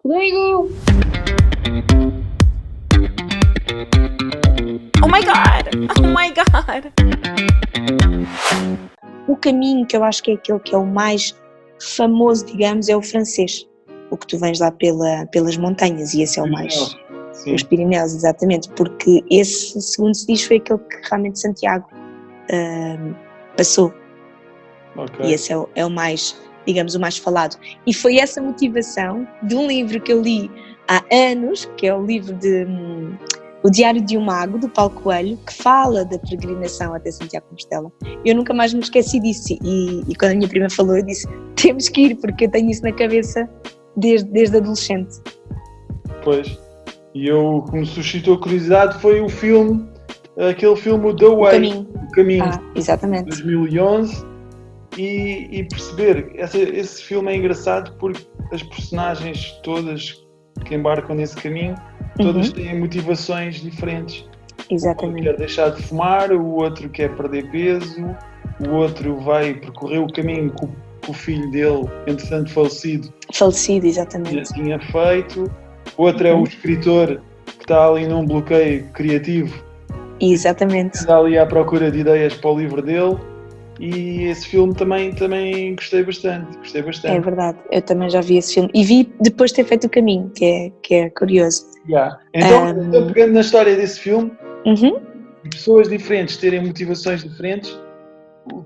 Rodrigo! Oh my God! Oh my God! O caminho que eu acho que é aquele que é o mais famoso, digamos, é o francês. O que tu vens lá pelas montanhas, e esse é o mais... Sim. Os Pirineus, exatamente, porque esse, segundo se diz, foi aquele que realmente Santiago passou. Okay. E esse é o mais, digamos, o mais falado. E foi essa motivação de um livro que eu li há anos, que é o livro de O Diário de um Mago, do Paulo Coelho, que fala da peregrinação até Santiago de Compostela. Eu nunca mais me esqueci disso, e quando a minha prima falou, eu disse, temos que ir, porque eu tenho isso na cabeça desde adolescente. Pois, e o que me suscitou curiosidade foi o filme, aquele filme o The Way, o Caminho, exatamente. 2011, e perceber, esse filme é engraçado porque as personagens todas que embarcam nesse caminho, todas têm motivações diferentes. Exatamente. Um quer deixar de fumar, o outro quer perder peso, o outro vai percorrer o caminho que o filho dele, entretanto falecido, exatamente. tinha feito. O outro é o escritor que está ali num bloqueio criativo. Exatamente. Está ali à procura de ideias para o livro dele. E esse filme também gostei bastante. É verdade, eu também já vi esse filme. E vi depois de ter feito o caminho, que é curioso. Yeah. Então, pegando na história desse filme, pessoas diferentes terem motivações diferentes,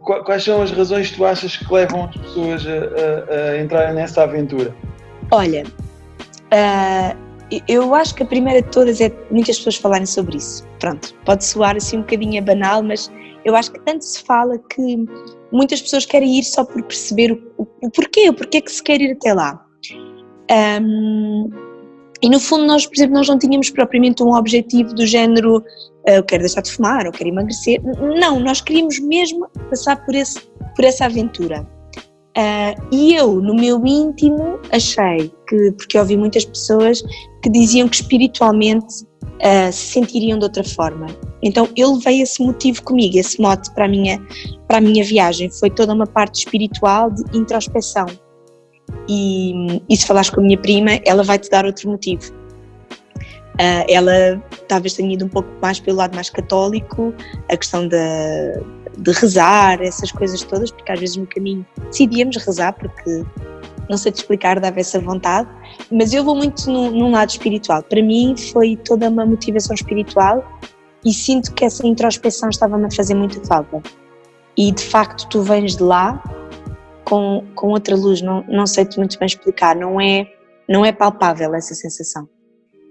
quais são as razões que tu achas que levam as pessoas a entrarem nessa aventura? Olha, eu acho que a primeira de todas é muitas pessoas falarem sobre isso. Pronto, pode soar assim um bocadinho banal, mas eu acho que tanto se fala que muitas pessoas querem ir só por perceber o porquê que se quer ir até lá. E no fundo nós, por exemplo, nós não tínhamos propriamente um objetivo do género eu quero deixar de fumar ou quero emagrecer. Não, nós queríamos mesmo passar por essa aventura. E eu, no meu íntimo, achei que, porque eu ouvi muitas pessoas que diziam que espiritualmente se sentiriam de outra forma. Então eu levei esse motivo comigo, esse mote para a minha viagem. Foi toda uma parte espiritual de introspeção. E se falares com a minha prima, ela vai-te dar outro motivo. Ela talvez tenha ido um pouco mais pelo lado mais católico, a questão de rezar, essas coisas todas, porque às vezes no caminho decidíamos rezar, porque não sei te explicar, dava essa vontade, mas eu vou muito num lado espiritual. Para mim foi toda uma motivação espiritual e sinto que essa introspeção estava-me a fazer muita falta. E de facto tu vens de lá com outra luz, não sei-te muito bem explicar, não é palpável essa sensação.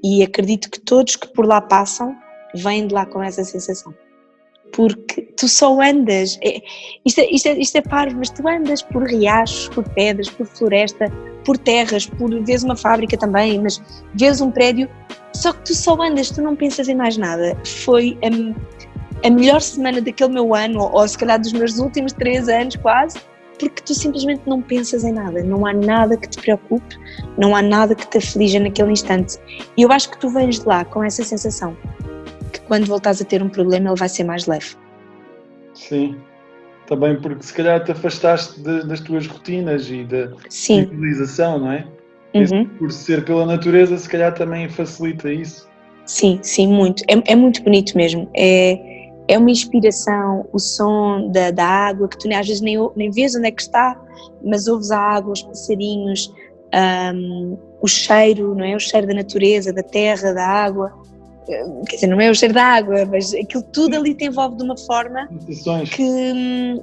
E acredito que todos que por lá passam vêm de lá com essa sensação. Porque tu só andas, isto é parvo, mas tu andas por riachos, por pedras, por floresta, por terras, vês uma fábrica também, mas vês um prédio, só que tu só andas, tu não pensas em mais nada. Foi a melhor semana daquele meu ano, ou se calhar dos meus últimos 3 anos quase, porque tu simplesmente não pensas em nada, não há nada que te preocupe, não há nada que te aflige naquele instante. E eu acho que tu vens de lá com essa sensação, que quando voltares a ter um problema ele vai ser mais leve. Sim, também porque se calhar te afastaste das tuas rotinas e da civilização, não é? Por ser pela natureza, se calhar também facilita isso. Sim, muito. É muito bonito mesmo. É uma inspiração, o som da água, que tu às vezes nem vês onde é que está, mas ouves a água, os passarinhos, o cheiro, não é? O cheiro da natureza, da terra, da água. Quer dizer, não é o cheiro da água, mas aquilo tudo ali te envolve de uma forma que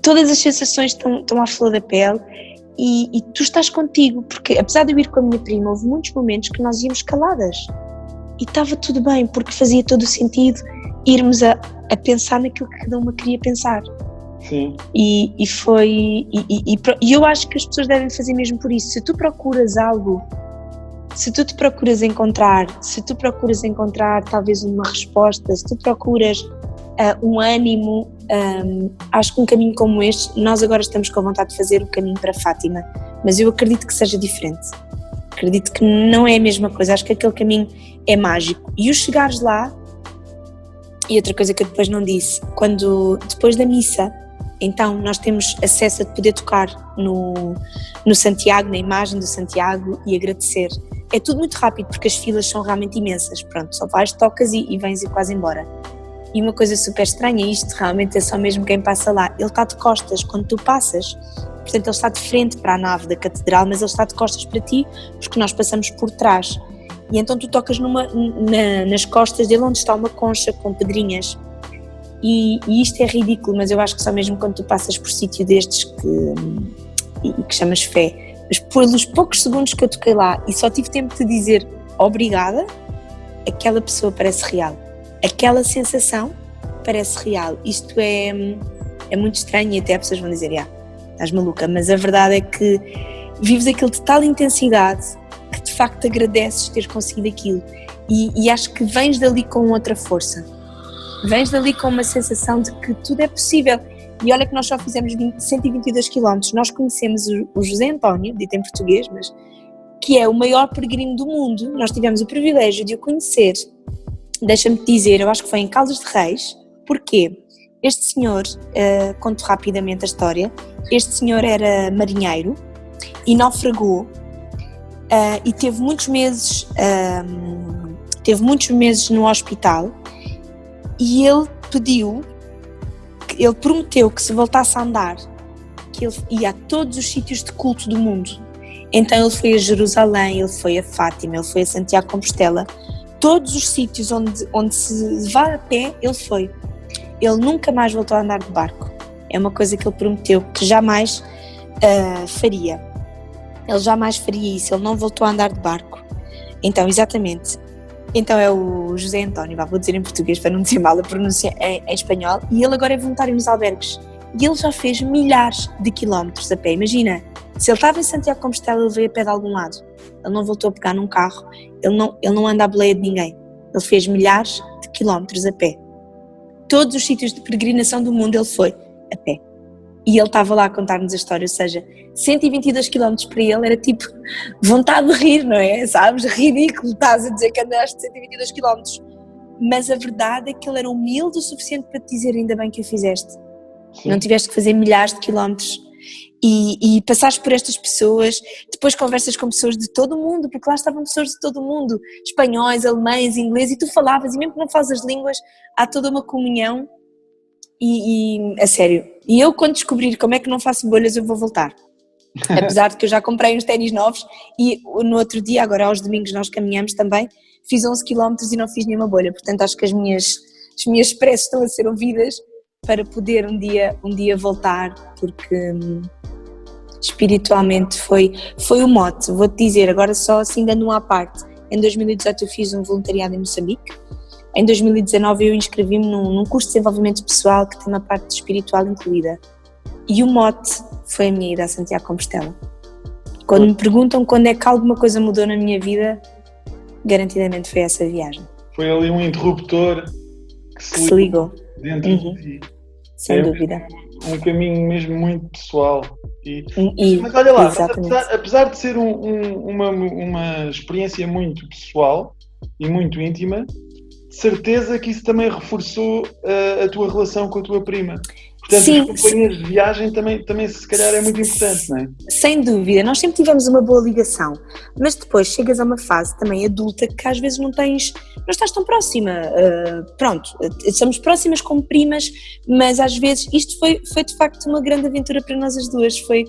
todas as sensações estão à flor da pele e tu estás contigo, porque apesar de eu ir com a minha prima, houve muitos momentos que nós íamos caladas e estava tudo bem, porque fazia todo o sentido irmos a pensar naquilo que cada uma queria pensar. Sim. E eu acho que as pessoas devem fazer mesmo por isso. Se tu procuras algo, se tu procuras encontrar talvez uma resposta, se tu procuras um ânimo, acho que um caminho como este, nós agora estamos com vontade de fazer o caminho para Fátima, mas eu acredito que seja diferente. Acredito que não é a mesma coisa, acho que aquele caminho é mágico. E o chegares lá, e outra coisa que eu depois não disse, depois da missa, Então nós temos acesso a poder tocar no Santiago, na imagem do Santiago e agradecer. É tudo muito rápido porque as filas são realmente imensas, pronto, só vais, tocas e vens e quase embora. E uma coisa super estranha, isto realmente é só mesmo quem passa lá, ele está de costas quando tu passas, portanto ele está de frente para a nave da catedral, mas ele está de costas para ti porque nós passamos por trás. E então tu tocas nas costas dele onde está uma concha com pedrinhas. E isto é ridículo, mas eu acho que só mesmo quando tu passas por sítio destes que chamas fé. Mas pelos poucos segundos que eu toquei lá e só tive tempo de dizer obrigada, aquela pessoa parece real. Aquela sensação parece real. Isto é muito estranho e até as pessoas vão dizer, estás maluca, mas a verdade é que vives aquilo de tal intensidade que de facto agradeces ter conseguido aquilo e acho que vens dali com outra força, vens dali com uma sensação de que tudo é possível. E olha que nós só fizemos 122 km, nós conhecemos o José António, dito em português, mas que é o maior peregrino do mundo, nós tivemos o privilégio de o conhecer, deixa-me dizer, eu acho que foi em Caldas de Reis. Porquê? Este senhor, conto rapidamente a história, este senhor era marinheiro e naufragou e teve muitos meses no hospital e ele prometeu que se voltasse a andar, que ele ia a todos os sítios de culto do mundo. Então ele foi a Jerusalém, ele foi a Fátima, ele foi a Santiago de Compostela, todos os sítios onde se vai a pé, ele foi. Ele nunca mais voltou a andar de barco. É uma coisa que ele prometeu que jamais faria. Ele jamais faria isso, ele não voltou a andar de barco. Então, exatamente. Então é o José António, vou dizer em português para não dizer mal a pronúncia em espanhol, e ele agora é voluntário nos albergues. E ele já fez milhares de quilómetros a pé. Imagina, se ele estava em Santiago de Compostela, ele veio a pé de algum lado. Ele não voltou a pegar num carro, ele não anda à boleia de ninguém. Ele fez milhares de quilómetros a pé. Todos os sítios de peregrinação do mundo ele foi a pé. E ele estava lá a contar-nos a história, ou seja, 122 km para ele era tipo vontade de rir, não é? Sabes? Ridículo, estás a dizer que andaste 122 km. Mas a verdade é que ele era humilde o suficiente para te dizer ainda bem que o fizeste. Sim. Não tiveste que fazer milhares de quilómetros. E passares por estas pessoas, depois conversas com pessoas de todo o mundo, porque lá estavam pessoas de todo o mundo, espanhóis, alemães, ingleses, e tu falavas, e mesmo que não fazes as línguas, há toda uma comunhão. E a sério, e eu quando descobrir como é que não faço bolhas eu vou voltar, apesar de que eu já comprei uns ténis novos e no outro dia, agora aos domingos nós caminhamos também, fiz 11 km e não fiz nenhuma bolha, portanto acho que as minhas preces estão a ser ouvidas para poder um dia voltar, porque espiritualmente foi o mote. Vou-te dizer, agora só assim dando uma à parte, em 2018 eu fiz um voluntariado em Moçambique. Em 2019 eu inscrevi-me num curso de desenvolvimento pessoal que tem uma parte espiritual incluída. E o mote foi a minha ida a Santiago de Compostela. Quando me perguntam quando é que alguma coisa mudou na minha vida, garantidamente foi essa viagem. Foi ali um interruptor que se ligou dentro de ti. Sem dúvida. Um caminho mesmo muito pessoal. Mas olha lá, apesar de ser uma experiência muito pessoal e muito íntima, certeza que isso também reforçou a tua relação com a tua prima. Portanto, sim, as companhias de viagem também se calhar é muito importante, não é? Sem dúvida, nós sempre tivemos uma boa ligação, mas depois chegas a uma fase também adulta que às vezes não estás tão próxima, pronto, somos próximas como primas, mas às vezes isto foi de facto uma grande aventura para nós as duas, foi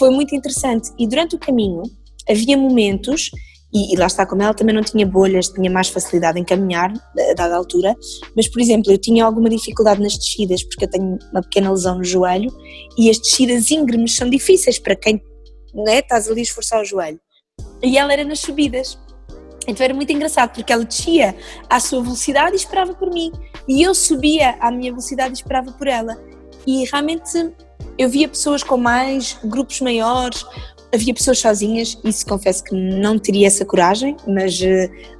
muito interessante e durante o caminho havia momentos. E lá está, como ela também não tinha bolhas, tinha mais facilidade em caminhar a dada altura, mas por exemplo eu tinha alguma dificuldade nas descidas porque eu tenho uma pequena lesão no joelho e as descidas íngremes são difíceis para quem, não é, estás ali a esforçar o joelho, e ela era nas subidas, então era muito engraçado porque ela descia à sua velocidade e esperava por mim e eu subia à minha velocidade e esperava por ela e realmente eu via pessoas com mais grupos maiores. Havia pessoas sozinhas, isso confesso que não teria essa coragem, mas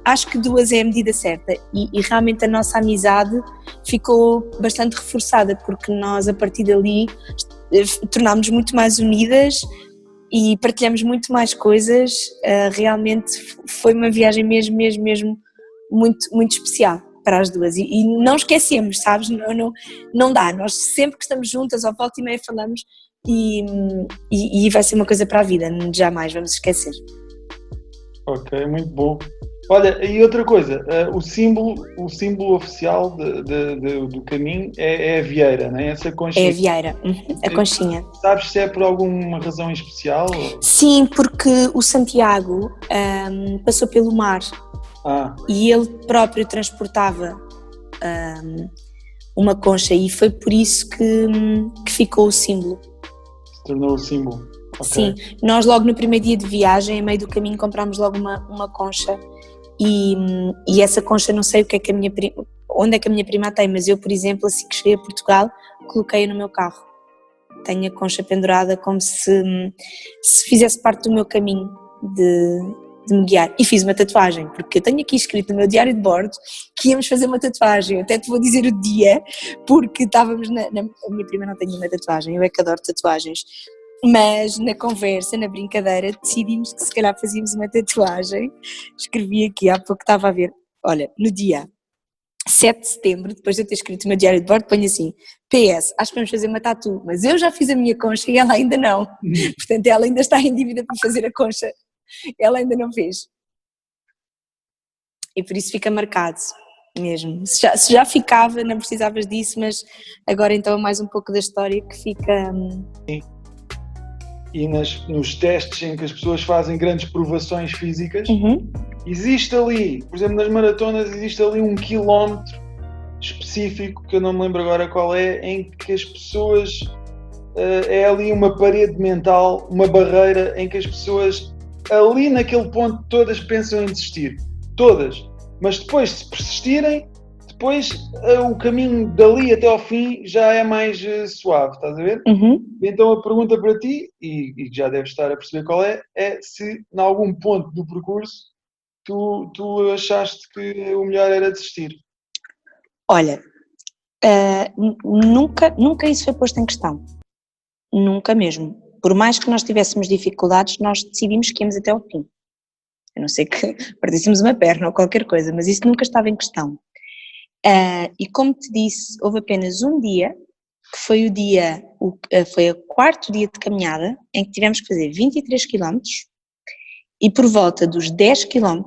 acho que duas é a medida certa e realmente a nossa amizade ficou bastante reforçada porque nós a partir dali tornámos-nos muito mais unidas e partilhamos muito mais coisas, realmente foi uma viagem mesmo muito, muito especial. para as duas e não esquecemos, sabes, não dá, nós sempre que estamos juntas, ao volta e meia falamos e vai ser uma coisa para a vida, jamais vamos esquecer. Ok, muito bom. Olha, e outra coisa, o símbolo oficial do caminho é a vieira, não é? Essa conchinha. É a vieira, a conchinha. Sabes se é por alguma razão em especial? Sim, porque o Santiago passou pelo mar e ele próprio transportava uma concha e foi por isso que ficou o símbolo. Se tornou o símbolo. Okay. Sim, nós logo no primeiro dia de viagem, em meio do caminho, comprámos logo uma concha e essa concha não sei o que é que onde é que a minha prima tem, mas eu, por exemplo, assim que cheguei a Portugal, coloquei-a no meu carro. Tenho a concha pendurada como se fizesse parte do meu caminho de me guiar. E fiz uma tatuagem, porque eu tenho aqui escrito no meu diário de bordo que íamos fazer uma tatuagem. Eu até te vou dizer o dia, porque estávamos a minha prima não tem nenhuma tatuagem, eu é que adoro tatuagens. Mas na conversa, na brincadeira, decidimos que se calhar fazíamos uma tatuagem. Escrevi aqui, há pouco estava a ver, olha, no dia 7 de setembro, depois de eu ter escrito o meu diário de bordo, ponho assim, PS, acho que vamos fazer uma tatu, mas eu já fiz a minha concha e ela ainda não. Portanto, ela ainda está em dívida para fazer a concha, ela ainda não fez. E por isso fica marcado mesmo. Se já ficava, não precisavas disso, mas agora então é mais um pouco da história que fica... Sim. E nos testes em que as pessoas fazem grandes provações físicas, existe ali, por exemplo, nas maratonas, existe ali 1 quilómetro específico, que eu não me lembro agora qual é, em que as pessoas, é ali uma parede mental, uma barreira em que as pessoas, ali naquele ponto, todas pensam em desistir. Todas. Mas depois, se persistirem, depois o caminho dali até ao fim já é mais suave, estás a ver? Então a pergunta para ti, e já deves estar a perceber qual é se em algum ponto do percurso tu achaste que o melhor era desistir. Olha, nunca isso foi posto em questão. Nunca mesmo. Por mais que nós tivéssemos dificuldades, nós decidimos que íamos até ao fim. A não ser que perdêssemos uma perna ou qualquer coisa, mas isso nunca estava em questão. E como te disse, houve apenas um dia, que foi foi o 4º dia de caminhada, em que tivemos que fazer 23 km e por volta dos 10 km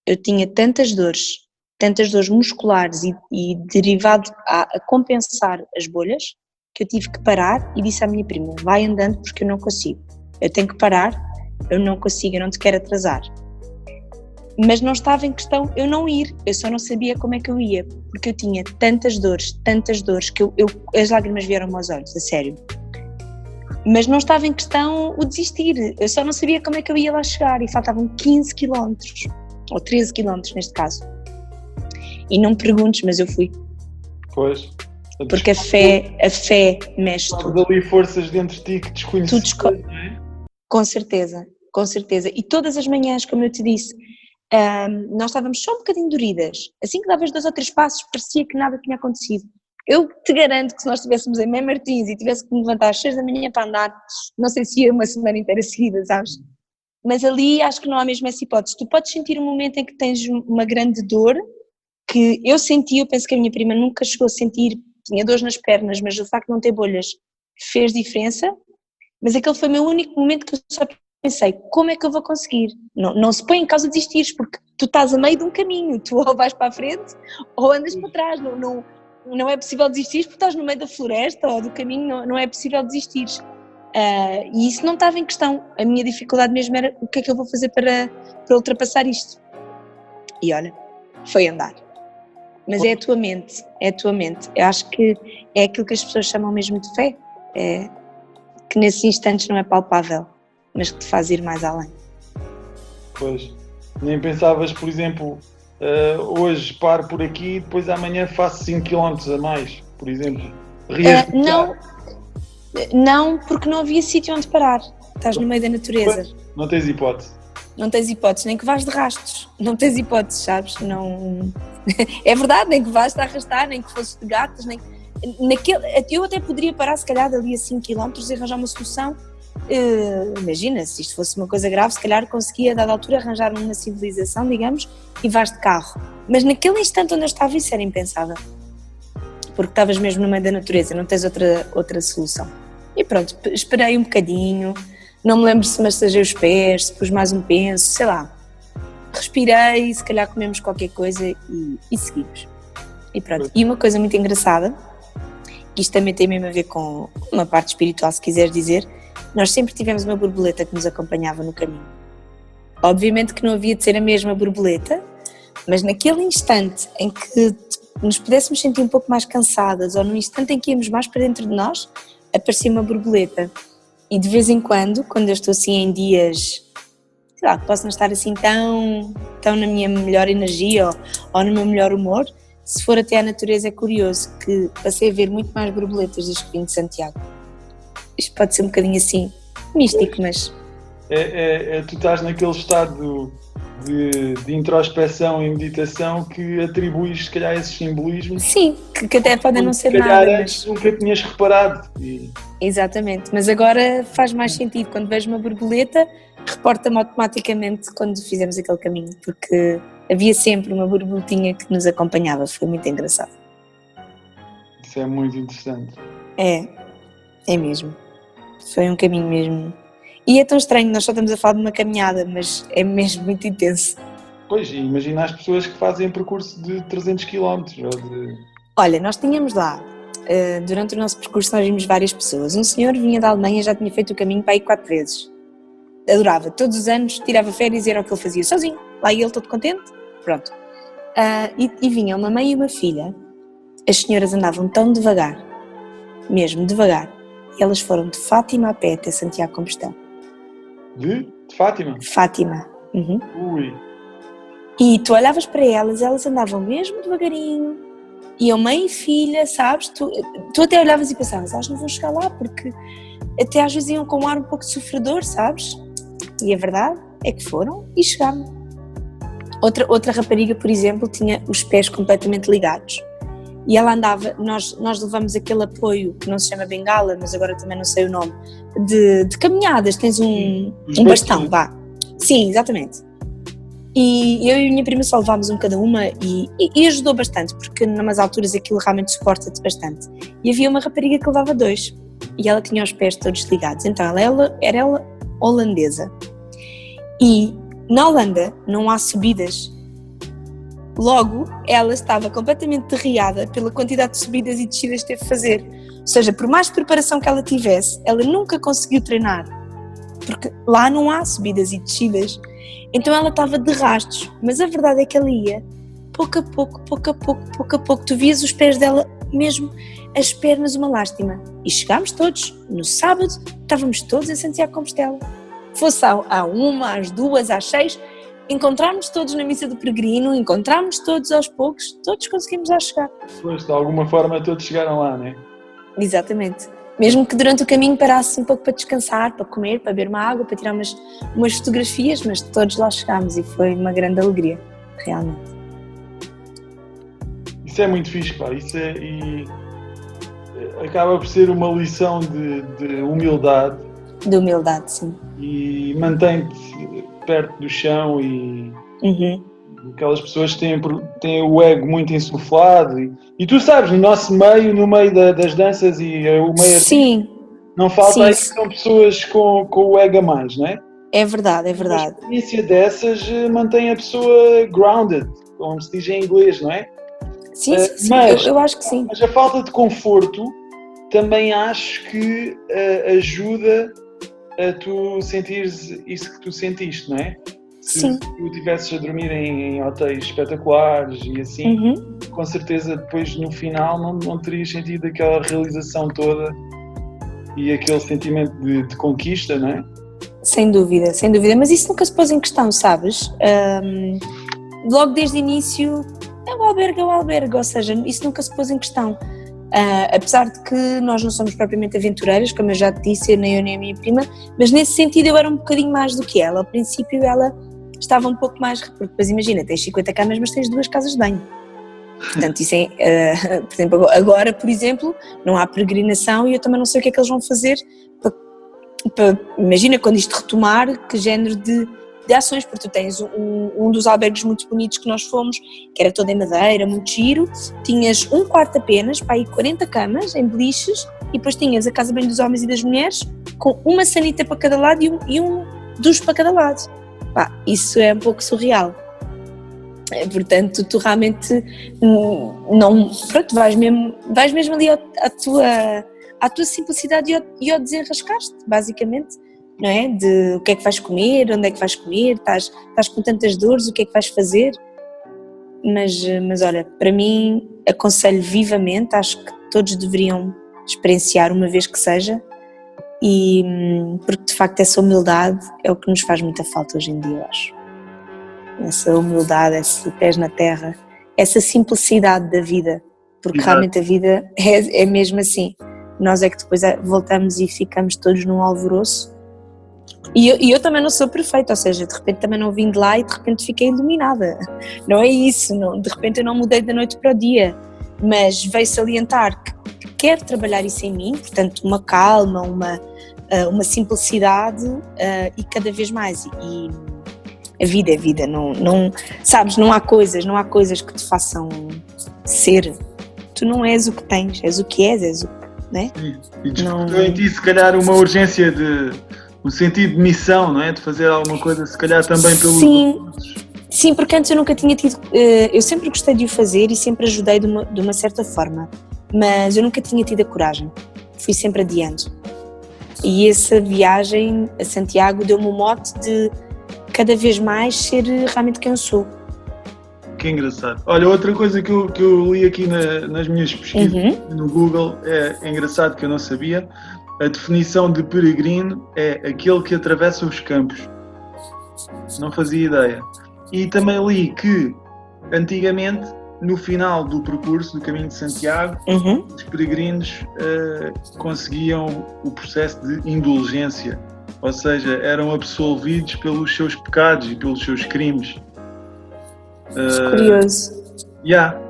eu tinha tantas dores musculares e derivado a compensar as bolhas, que eu tive que parar e disse à minha prima, vai andando porque eu não consigo, eu tenho que parar, eu não consigo, eu não te quero atrasar. Mas não estava em questão eu não ir, eu só não sabia como é que eu ia, porque eu tinha tantas dores, que as lágrimas vieram-me aos olhos, a sério. Mas não estava em questão o desistir, eu só não sabia como é que eu ia lá chegar e faltavam 15 km, ou 13 km neste caso. E não me perguntes, mas eu fui. Pois. Porque a fé mexe tudo. Tens ali forças dentro de ti que desconheces. Com certeza. E todas as manhãs, como eu te disse, nós estávamos só um bocadinho doridas. Assim que davas 2 ou 3 passos, parecia que nada tinha acontecido. Eu te garanto que se nós estivéssemos em Mem Martins e tivesse que me levantar às 6 da manhã para andar, não sei se ia uma semana inteira seguida, sabes? Mas ali acho que não há mesmo essa hipótese. Tu podes sentir um momento em que tens uma grande dor, que eu senti, eu penso que a minha prima nunca chegou a sentir, tinha dores nas pernas, mas o facto de não ter bolhas fez diferença, mas aquele foi o meu único momento que eu só pensei, como é que eu vou conseguir? Não se põe em causa desistires, porque tu estás a meio de um caminho, tu ou vais para a frente ou andas para trás, não é possível desistir porque estás no meio da floresta ou do caminho, não é possível desistir. E isso não estava em questão, a minha dificuldade mesmo era o que é que eu vou fazer para ultrapassar isto. E olha, foi andar. Mas é a tua mente. Eu acho que é aquilo que as pessoas chamam mesmo de fé, que nesses instantes não é palpável, mas que te faz ir mais além. Pois, nem pensavas, por exemplo, hoje paro por aqui e depois amanhã faço 5 km a mais, por exemplo? Não, porque não havia sítio onde parar, estás no meio da natureza. Pois, não tens hipótese. Não tens hipótese, nem que vás de rastos, não tens hipótese, sabes? Não... É verdade, nem que vás de arrastar, nem que fosses de gatas, eu até poderia parar se calhar dali a 5 km e arranjar uma solução, imagina, se isto fosse uma coisa grave, se calhar conseguia a dada altura arranjar uma civilização, digamos, e vais de carro. Mas naquele instante onde eu estava, isso era impensável. Porque estavas mesmo no meio da natureza, não tens outra solução. E pronto, esperei um bocadinho, não me lembro se massagei os pés, se pus mais um penso, sei lá. Respirei, se calhar comemos qualquer coisa e seguimos. E pronto. E uma coisa muito engraçada, que isto também tem mesmo a ver com uma parte espiritual, se quiseres dizer, nós sempre tivemos uma borboleta que nos acompanhava no caminho. Obviamente que não havia de ser a mesma borboleta, mas naquele instante em que nos pudéssemos sentir um pouco mais cansadas ou no instante em que íamos mais para dentro de nós, aparecia uma borboleta. E de vez em quando eu estou assim em dias, sei lá, que posso não estar assim tão na minha melhor energia ou no meu melhor humor, se for até à natureza é curioso que passei a ver muito mais borboletas desde que vim de Santiago. Isto pode ser um bocadinho assim, místico, mas... Tu estás naquele estado de introspeção e meditação que atribuis, se calhar, esses simbolismos. Sim, que até podem não ser nada. Se calhar antes nunca tinhas reparado. Exatamente, mas agora faz mais sentido. Quando vejo uma borboleta, reporta-me automaticamente quando fizemos aquele caminho, porque havia sempre uma borboletinha que nos acompanhava, foi muito engraçado. Isso é muito interessante. É mesmo. Foi um caminho mesmo. E é tão estranho, nós só estamos a falar de uma caminhada, mas é mesmo muito intenso. Pois, imagina as pessoas que fazem percurso de 300 km ou de... Olha, nós tínhamos lá, durante o nosso percurso nós vimos várias pessoas. Um senhor vinha da Alemanha, já tinha feito o caminho para aí 4 vezes. Adorava, todos os anos tirava férias e era o que ele fazia, sozinho. Lá ia ele todo contente, pronto. E vinha uma mãe e uma filha. As senhoras andavam tão devagar, mesmo devagar, e elas foram de Fátima a pé até Santiago de Compostela. De Fátima? Fátima. Uhum. Ui. E tu olhavas para elas andavam mesmo devagarinho, iam mãe e filha, sabes? Tu até olhavas e pensavas, elas não vão chegar lá, porque até às vezes iam com um ar um pouco sofredor, sabes? E a verdade é que foram e chegaram. Outra rapariga, por exemplo, tinha os pés completamente ligados. E ela andava, nós levamos aquele apoio, que não se chama bengala, mas agora também não sei o nome, de caminhadas, tens um bastão, vá. Sim, exatamente. E eu e a minha prima só levámos um cada uma e ajudou bastante, porque numas alturas aquilo realmente suporta-te bastante. E havia uma rapariga que levava 2, e ela tinha os pés todos ligados, então ela era holandesa. E na Holanda não há subidas. Logo, ela estava completamente derriada pela quantidade de subidas e descidas que teve de fazer. Ou seja, por mais preparação que ela tivesse, ela nunca conseguiu treinar, porque lá não há subidas e descidas. Então ela estava de rastros, mas a verdade é que ela ia pouco a pouco. Tu vias os pés dela, mesmo as pernas, uma lástima. E chegámos todos, no sábado, estávamos todos em Santiago de Compostela. Fosse à 1, às 2, às 6... encontrarmos todos na missa do peregrino, encontrarmos todos aos poucos, todos conseguimos lá chegar. Pois, de alguma forma todos chegaram lá, não é? Exatamente. Mesmo que durante o caminho parasse um pouco para descansar, para comer, para beber uma água, para tirar umas fotografias, mas todos lá chegámos e foi uma grande alegria, realmente. Isso é muito fixe, pá. E acaba por ser uma lição de humildade. De humildade, sim. E mantém-te perto do chão e aquelas pessoas que têm o ego muito insuflado e tu sabes, no nosso meio, no meio das danças e o meio sim. não falta aí que são pessoas com o ego a mais, não é? É verdade, é verdade. Uma experiência dessas mantém a pessoa grounded, como se diz em inglês, não é? Sim, mas, eu acho que sim. Mas a falta de conforto também acho que ajuda a tu sentires isso que tu sentiste, não é? Sim. Se tu estivesses a dormir em hotéis espetaculares e assim, com certeza depois no final não terias sentido aquela realização toda e aquele sentimento de conquista, não é? Sem dúvida, mas isso nunca se pôs em questão, sabes? Logo desde o início é o albergue, ou seja, isso nunca se pôs em questão. Apesar de que nós não somos propriamente aventureiras, como eu já te disse, nem eu nem a minha prima, mas nesse sentido eu era um bocadinho mais do que ela. Ao princípio ela estava um pouco mais, porque depois imagina, tens 50 camas mas tens 2 casas de banho. Portanto, isso é, por exemplo, agora, por exemplo, não há peregrinação e eu também não sei o que é que eles vão fazer para imagina quando isto retomar, que género de ações, porque tu tens um dos albergues muito bonitos que nós fomos, que era todo em madeira, muito giro, tinhas um quarto apenas, para aí 40 camas em beliches, e depois tinhas a casa bem dos homens e das mulheres, com uma sanita para cada lado e um duche para cada lado. Pá, isso é um pouco surreal. Portanto, tu realmente não, pronto, vais mesmo ali à tua simplicidade e ao desenrascaste, basicamente, não é? De o que é que vais comer, onde é que vais comer, estás com tantas dores, o que é que vais fazer? Mas olha, para mim, aconselho vivamente, acho que todos deveriam experienciar uma vez que seja, e porque de facto essa humildade é o que nos faz muita falta hoje em dia, eu acho. Essa humildade, esse pés na terra, essa simplicidade da vida, porque realmente a vida é mesmo assim. Nós é que depois voltamos e ficamos todos num alvoroço. E eu também não sou perfeita, ou seja, de repente também não vim de lá e de repente fiquei iluminada. Não é isso, não, de repente eu não mudei da noite para o dia, mas veio salientar que quero trabalhar isso em mim, portanto uma calma, uma simplicidade e cada vez mais. E a vida é vida, não, sabes, não há coisas que te façam ser. Tu não és o que tens, és o que és o que, né? E despertou em ti se calhar uma urgência um sentido de missão, não é? De fazer alguma coisa, se calhar também pelos outros. Sim, porque antes eu nunca tinha tido, eu sempre gostei de o fazer e sempre ajudei de uma certa forma, mas eu nunca tinha tido a coragem, fui sempre adiante. E essa viagem a Santiago deu-me o mote de cada vez mais ser realmente quem eu sou. Que engraçado. Olha, outra coisa que eu li aqui nas minhas pesquisas no Google, é engraçado que eu não sabia, a definição de peregrino é aquele que atravessa os campos. Não fazia ideia. E também li que, antigamente, no final do percurso do Caminho de Santiago, os peregrinos conseguiam o processo de indulgência, ou seja, eram absolvidos pelos seus pecados e pelos seus crimes. Curioso.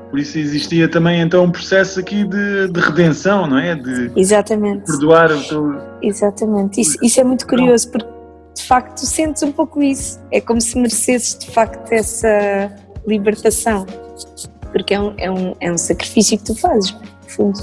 Por isso existia também então um processo aqui de redenção, não é? Exatamente. Perdoar o teu... Exatamente, isso é muito curioso, porque de facto tu sentes um pouco isso, é como se merecesses de facto essa libertação, porque é um sacrifício que tu fazes, no fundo.